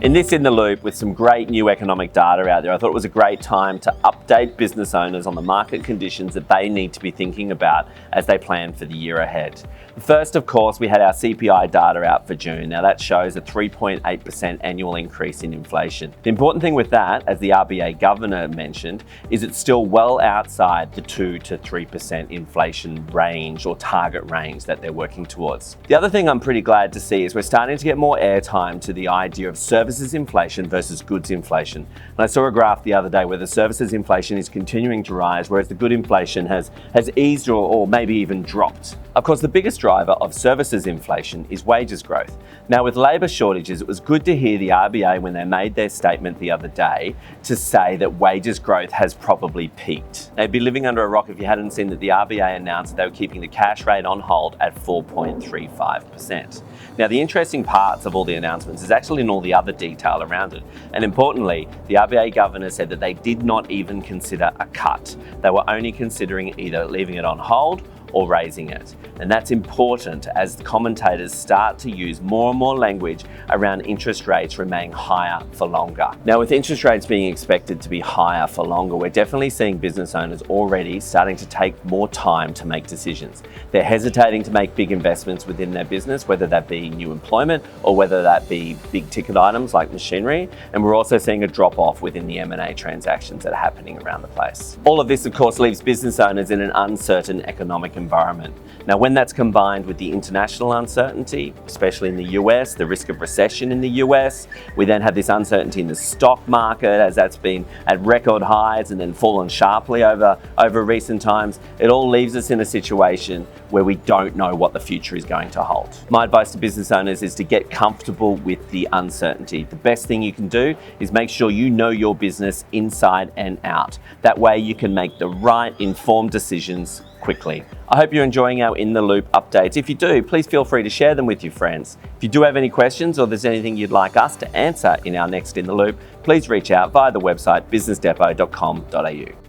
In this In the Loop, with some great new economic data out there, I thought it was a great time to update business owners on the market conditions that they need to be thinking about as they plan for the year ahead. First, of course, we had our CPI data out for June. Now that shows a 3.8% annual increase in inflation. The important thing with that, as the RBA governor mentioned, is it's still well outside the 2 to 3% inflation range or target range that they're working towards. The other thing I'm pretty glad to see is we're starting to get more airtime to the idea of services inflation versus goods inflation. And I saw a graph the other day where the services inflation is continuing to rise, whereas the good inflation has eased or maybe even dropped. Of course, the biggest driver of services inflation is wages growth. Now, with labour shortages, it was good to hear the RBA, when they made their statement the other day, to say that wages growth has probably peaked. They'd be living under a rock if you hadn't seen that the RBA announced that they were keeping the cash rate on hold at 4.35%. Now, the interesting parts of all the announcements is actually in all the other detail around it. And importantly, the RBA governor said that they did not even consider a cut. They were only considering either leaving it on hold or raising it. And that's important as commentators start to use more and more language around interest rates remaining higher for longer. Now, with interest rates being expected to be higher for longer, we're definitely seeing business owners already starting to take more time to make decisions. They're hesitating to make big investments within their business, whether that be new employment or whether that be big ticket items like machinery. And we're also seeing a drop off within the M&A transactions that are happening around the place. All of this, of course, leaves business owners in an uncertain economic environment. Now, when that's combined with the international uncertainty, especially in the US, the risk of recession in the US, we then have this uncertainty in the stock market as that's been at record highs and then fallen sharply over recent times. It all leaves us in a situation where we don't know what the future is going to hold. My advice to business owners is to get comfortable with the uncertainty. The best thing you can do is make sure you know your business inside and out. That way you can make the right informed decisions quickly. I hope you're enjoying our In the Loop updates. If you do, please feel free to share them with your friends. If you do have any questions or there's anything you'd like us to answer in our next In the Loop, please reach out via the website businessdepot.com.au.